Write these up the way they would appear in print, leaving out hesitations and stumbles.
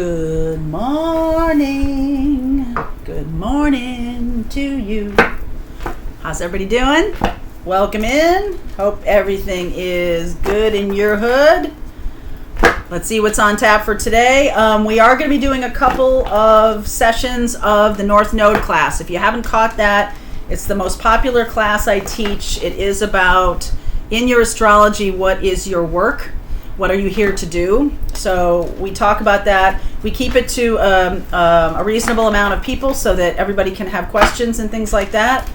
Good morning. Good morning to you. How's everybody doing? Welcome in. Hope everything is good in your hood. Let's see what's on tap for today. We are going to be doing a couple of sessions of the North Node class. If you haven't caught that, it's the most popular class I teach. It is about, in your astrology, what is your work? What are you here to do? So we talk about that. We keep it to a reasonable amount of people so that everybody can have questions and things like that.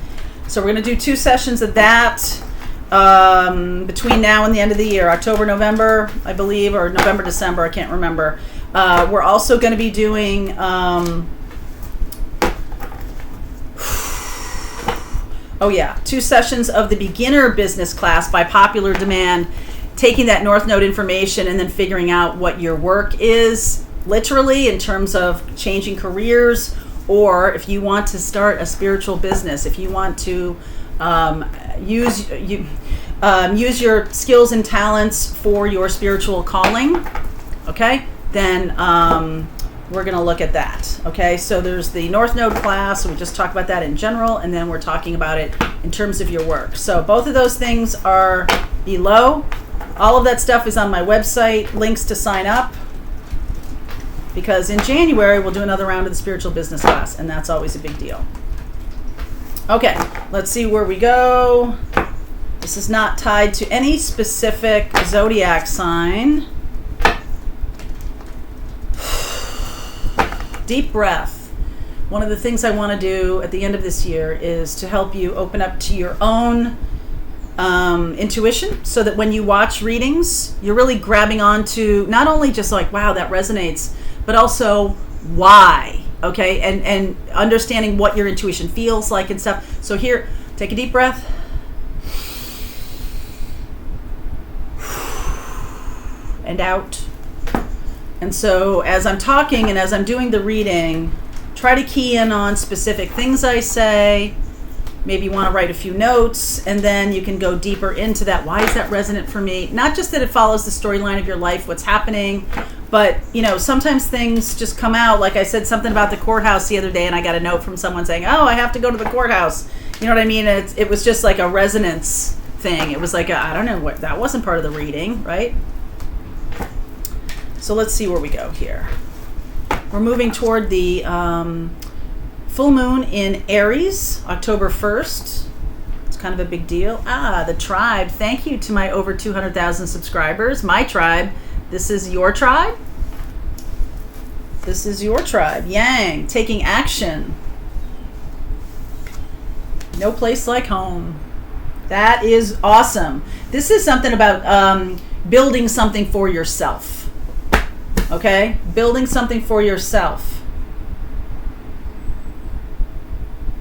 So we're going to do 2 sessions of that between now and the end of the year, October, November, I believe, or November, December, I can't remember. We're also going to be doing 2 sessions of the beginner business class by popular demand, taking that North Node information and then figuring out what your work is, literally in terms of changing careers, or if you want to start a spiritual business, if you want to use your skills and talents for your spiritual calling, okay, then we're going to look at that. Okay, so there's the North Node class. We just talked about that in general, and then we're talking about it in terms of your work. So both of those things are below. All of that stuff is on my website, links to sign up, because in January we'll do another round of the spiritual business class, and that's always a big deal. Okay, let's see where we go. This is not tied to any specific zodiac sign. Deep breath. One of the things I want to do at the end of this year is to help you open up to your own intuition, so that when you watch readings, you're really grabbing onto not only just like, wow, that resonates, but also why, okay, and understanding what your intuition feels like and stuff. So here, take a deep breath. And out. And so as I'm talking and as I'm doing the reading, try to key in on specific things I say. Maybe you want to write a few notes, and then you can go deeper into that. Why is that resonant for me? Not just that it follows the storyline of your life, what's happening, but sometimes things just come out. Like I said something about the courthouse the other day, and I got a note from someone saying, oh, I have to go to the courthouse. You know what I mean? It was just like a resonance thing. It was like, I don't know, what that wasn't part of the reading, right? So let's see where we go here. We're moving toward the full moon in Aries, October 1st. It's kind of a big deal. The tribe. Thank you to my over 200,000 subscribers. My tribe. This is your tribe. This is your tribe. Yang, taking action. No place like home. That is awesome. This is something about building something for yourself. Okay? Building something for yourself.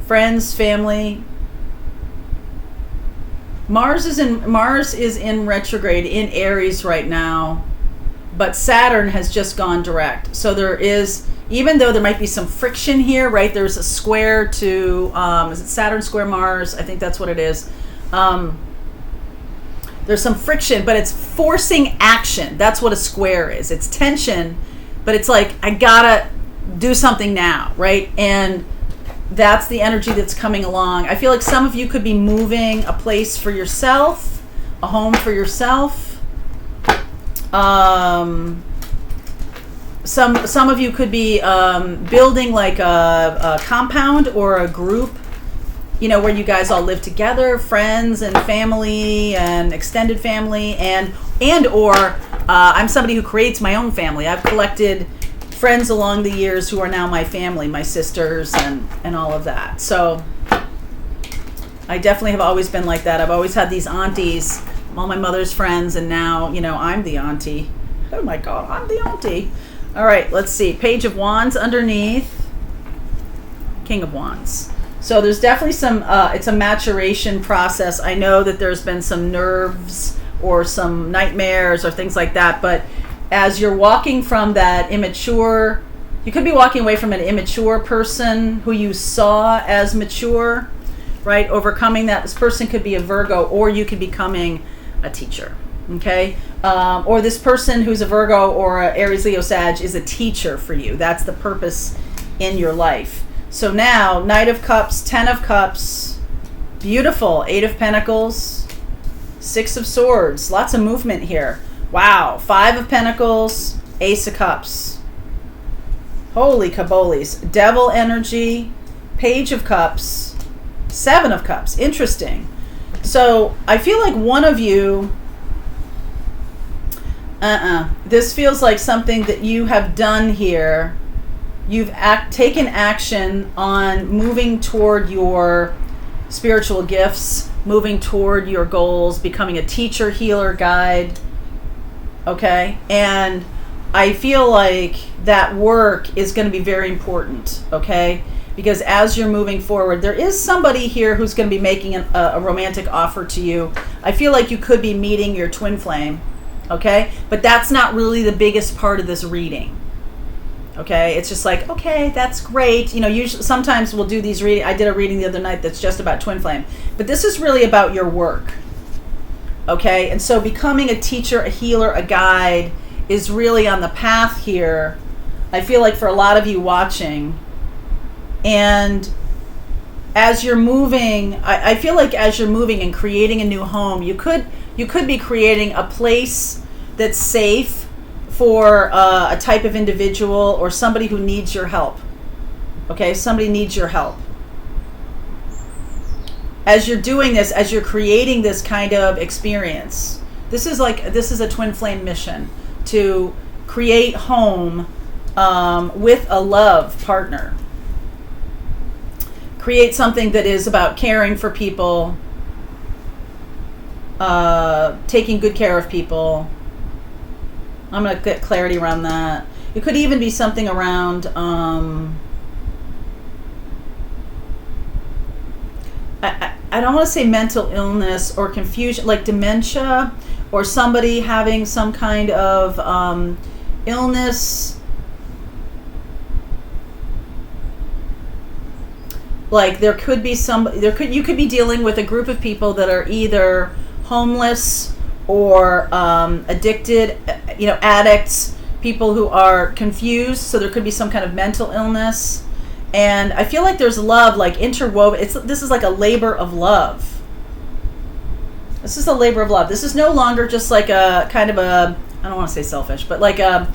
Friends, family. Mars is in retrograde in Aries right now, but Saturn has just gone direct. So there is, even though there might be some friction here, right? There's a square to is it Saturn square Mars? I think that's what it is. There's some friction, but it's forcing action. That's what a square is. It's tension, but it's like, I gotta do something now, right? And that's the energy that's coming along. I feel like some of you could be moving a place for yourself, a home for yourself. Some of you could be building like a compound or a group, where you guys all live together, friends and family and extended family, and or I'm somebody who creates my own family. I've collected friends along the years who are now my family, my sisters and all of that. So I definitely have always been like that. I've always had these aunties, all my mother's friends, and now, I'm the auntie. Oh my God, I'm the auntie. All right, let's see. Page of Wands underneath. King of Wands. So there's definitely some, it's a maturation process. I know that there's been some nerves or some nightmares or things like that, but as you're walking from that immature, you could be walking away from an immature person who you saw as mature, right? Overcoming that. This person could be a Virgo, or you could be becoming a teacher. Okay, or this person who's a Virgo or a Aries, Leo, Sag is a teacher for you. That's the purpose in your life. So now, Knight of Cups, 10 of Cups, beautiful. 8 of Pentacles, 6 of Swords, lots of movement here. Wow, 5 of Pentacles, Ace of Cups. Holy cabolies. Devil energy, Page of Cups, 7 of Cups. Interesting. So I feel like one of you, this feels like something that you have done here. You've taken action on moving toward your spiritual gifts, moving toward your goals, becoming a teacher, healer, guide. Okay? And I feel like that work is going to be very important. Okay? Because as you're moving forward, there is somebody here who's going to be making a romantic offer to you. I feel like you could be meeting your twin flame. Okay? But that's not really the biggest part of this reading. Okay, it's just like, okay, that's great. You know, usually sometimes we'll do these readings. I did a reading the other night that's just about twin flame, but this is really about your work. Okay, and so becoming a teacher, a healer, a guide is really on the path here. I feel like for a lot of you watching, and as you're moving, I feel like as you're moving and creating a new home, you could be creating a place that's safe for a type of individual or somebody who needs your help. Okay, somebody needs your help. As you're doing this, as you're creating this kind of experience, this is a twin flame mission to create home with a love partner. Create something that is about caring for people, taking good care of people. I'm going to get clarity around that. It could even be something around, I don't want to say mental illness or confusion, like dementia, or somebody having some kind of illness. Like there could be you could be dealing with a group of people that are either homeless or addicted, addicts, people who are confused. So there could be some kind of mental illness. And I feel like there's love, like interwoven. This is like a labor of love. This is a labor of love. This is no longer just like a kind of a, I don't want to say selfish, but like a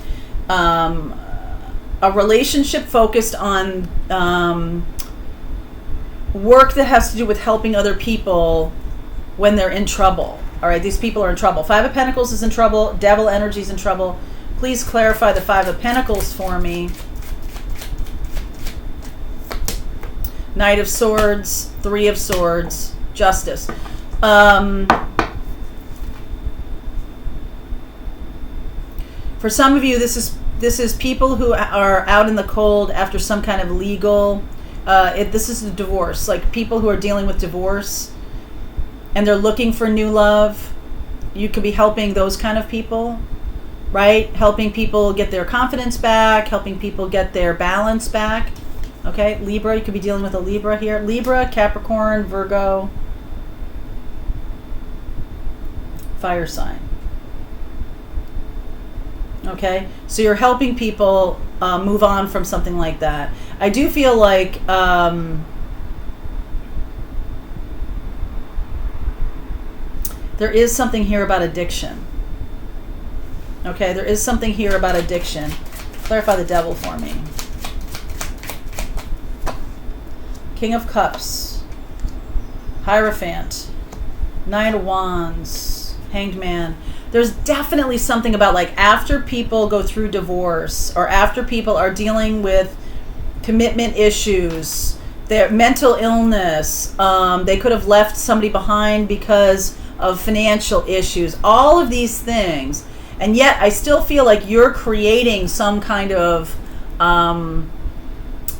relationship focused on work that has to do with helping other people when they're in trouble. All right, these people are in trouble. 5 of Pentacles is in trouble. Devil energy is in trouble. Please clarify the 5 of Pentacles for me. Knight of Swords, 3 of Swords, Justice. For some of you, this is people who are out in the cold after some kind of legal. This is a divorce, like people who are dealing with divorce. And they're looking for new love. You could be helping those kind of people, right? Helping people get their confidence back, helping people get their balance back. Okay, Libra, you could be dealing with a Libra here. Libra, Capricorn, Virgo, fire sign. Okay, so you're helping people move on from something like that. I do feel like there is something here about addiction. Okay, there is something here about addiction. Clarify the Devil for me. King of Cups, Hierophant, Knight of Wands, Hanged Man. There's definitely something about like after people go through divorce or after people are dealing with commitment issues, their mental illness, they could have left somebody behind because of financial issues, all of these things. And yet I still feel like you're creating some kind of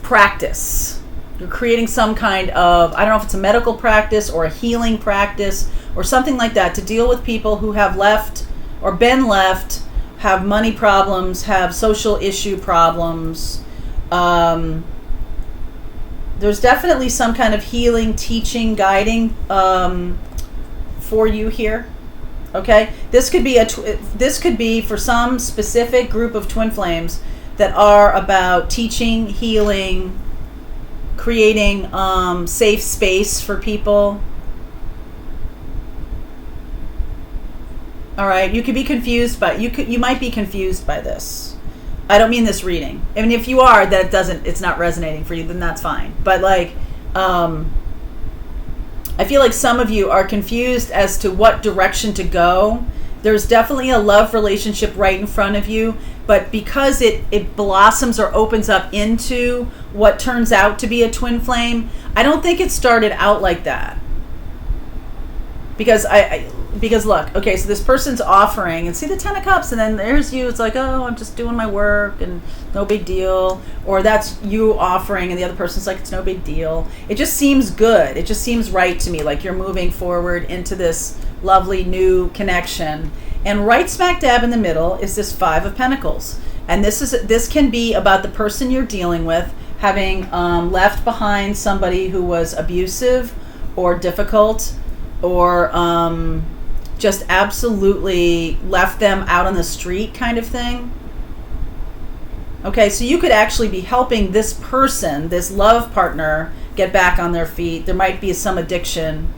practice. You're creating some kind of, I don't know if it's a medical practice or a healing practice or something like that to deal with people who have left or been left, have money problems, have social issue problems. There's definitely some kind of healing, teaching, guiding for you here. Okay, this could be this could be for some specific group of twin flames that are about teaching, healing, creating safe space for people. All right, you could be confused, but you might be confused by this. I don't mean this reading. I mean, if you are, it's not resonating for you, then that's fine. But like, I feel like some of you are confused as to what direction to go. There's definitely a love relationship right in front of you, but because it blossoms or opens up into what turns out to be a twin flame, I don't think it started out like that. Because because look, okay, so this person's offering, and see the Ten of Cups, and then there's you. It's like, oh, I'm just doing my work, and no big deal. Or that's you offering, and the other person's like, it's no big deal. It just seems good. It just seems right to me, like you're moving forward into this lovely new connection. And right smack dab in the middle is this Five of Pentacles. And this can be about the person you're dealing with having left behind somebody who was abusive or difficult, or just absolutely left them out on the street kind of thing. Okay, so you could actually be helping this person, this love partner, get back on their feet. There might be some addiction.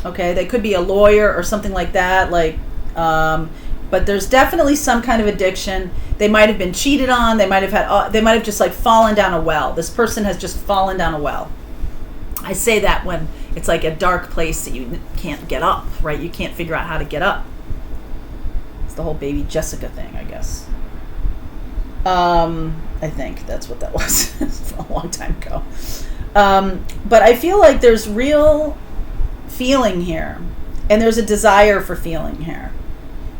Okay, they could be a lawyer or something like that, like, but there's definitely some kind of addiction. They might have been cheated on. They might have just like fallen down a well. This person has just fallen down a well. I say that when it's like a dark place that you can't get up, right? You can't figure out how to get up. It's the whole baby Jessica thing, I guess. I think that's what that was. A long time ago. But I feel like there's real feeling here, and there's a desire for feeling here.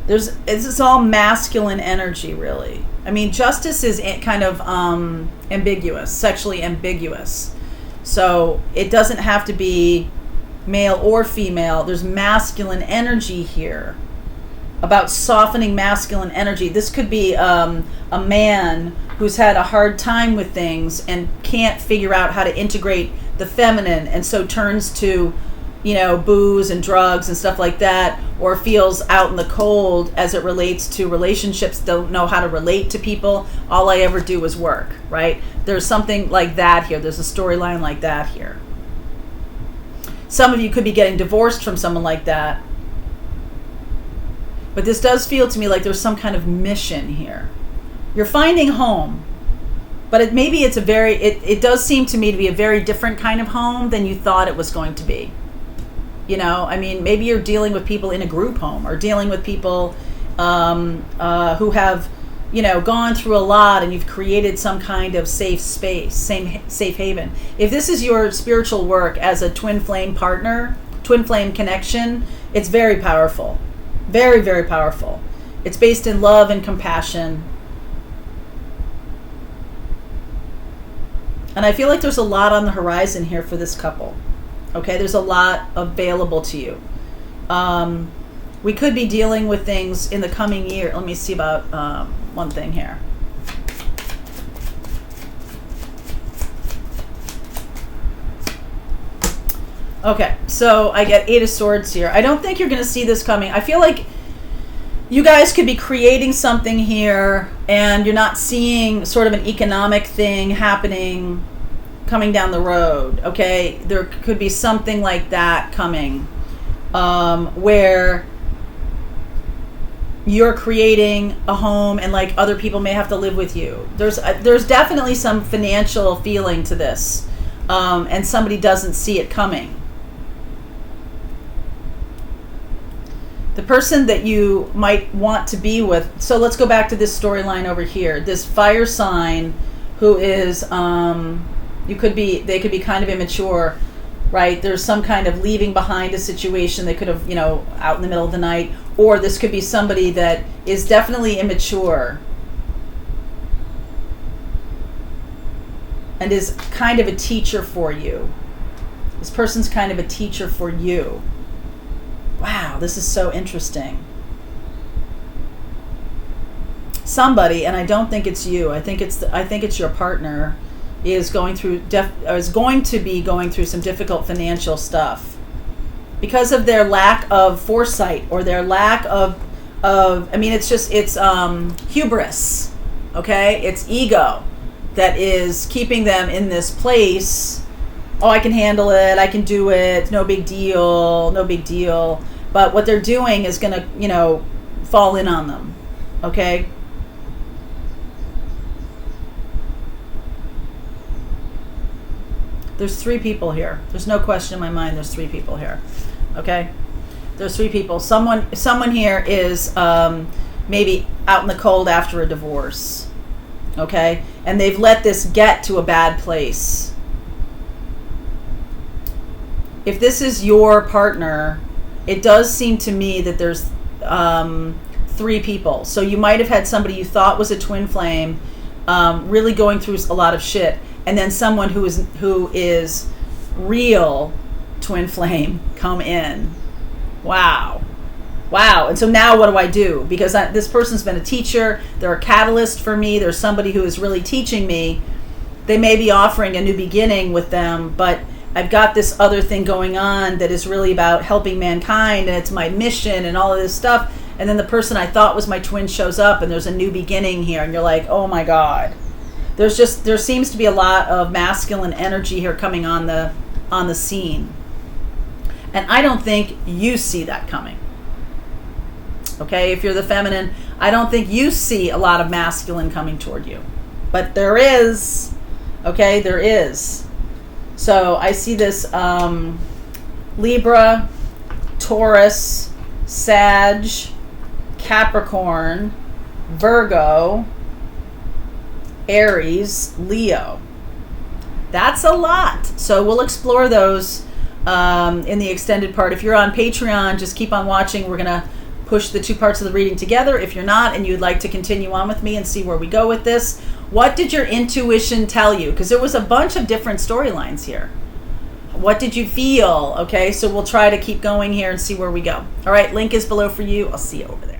It's all masculine energy, really. I mean, justice is kind of ambiguous, sexually ambiguous. So it doesn't have to be male or female. There's masculine energy here, about softening masculine energy. This could be a man who's had a hard time with things and can't figure out how to integrate the feminine, and so turns to, booze and drugs and stuff like that, or feels out in the cold as it relates to relationships, don't know how to relate to people. All I ever do is work, right? There's something like that here. There's a storyline like that here. Some of you could be getting divorced from someone like that. But this does feel to me like there's some kind of mission here. You're finding home. But it does seem to me to be a very different kind of home than you thought it was going to be. Maybe you're dealing with people in a group home, or dealing with people who have, gone through a lot, and you've created some kind of safe space, safe haven. If this is your spiritual work as a twin flame partner, twin flame connection, it's very powerful. Very, very powerful. It's based in love and compassion. And I feel like there's a lot on the horizon here for this couple. Okay, there's a lot available to you. We could be dealing with things in the coming year. Let me see about one thing here. Okay, so I get 8 of Swords here. I don't think you're going to see this coming. I feel like you guys could be creating something here, and you're not seeing sort of an economic thing happening coming down the road. Okay, there could be something like that coming, where you're creating a home, and like other people may have to live with you. There's definitely some financial feeling to this, and somebody doesn't see it coming. The person that you might want to be with. So let's go back to this storyline over here. This fire sign who is, they could be kind of immature, right? There's some kind of leaving behind a situation. They could have, out in the middle of the night. Or this could be somebody that is definitely immature and is kind of a teacher for you. This person's kind of a teacher for you. Wow, this is so interesting. Somebody, and I don't think it's you. I think it's your partner, is going to be going through some difficult financial stuff. because of their lack of foresight or their lack of I mean, it's hubris, okay? It's ego that is keeping them in this place. Oh, I can handle it. I can do it. No big deal. No big deal. But what they're doing is going to, fall in on them, okay? There's 3 people here. There's no question in my mind there's 3 people here, okay? There's 3 people. Someone here is maybe out in the cold after a divorce, okay? And they've let this get to a bad place. If this is your partner, it does seem to me that there's 3 people. So you might have had somebody you thought was a twin flame, really going through a lot of shit, and then someone who is real twin flame come in. Wow. And so now what do I do? Because this person's been a teacher. They're a catalyst for me. There's somebody who is really teaching me. They may be offering a new beginning with them, but I've got this other thing going on that is really about helping mankind, and it's my mission and all of this stuff. And then the person I thought was my twin shows up, and there's a new beginning here, and you're like, oh my God. There seems to be a lot of masculine energy here coming on the scene. And I don't think you see that coming. Okay, if you're the feminine, I don't think you see a lot of masculine coming toward you. But there is. Okay, there is. So I see this Libra, Taurus, Sag, Capricorn, Virgo, Aries, Leo. That's a lot. So we'll explore those in the extended part. If you're on Patreon, just keep on watching. We're going to push the 2 parts of the reading together. If you're not and you'd like to continue on with me and see where we go with this, what did your intuition tell you? Because there was a bunch of different storylines here. What did you feel? Okay, so we'll try to keep going here and see where we go. All right, link is below for you. I'll see you over there.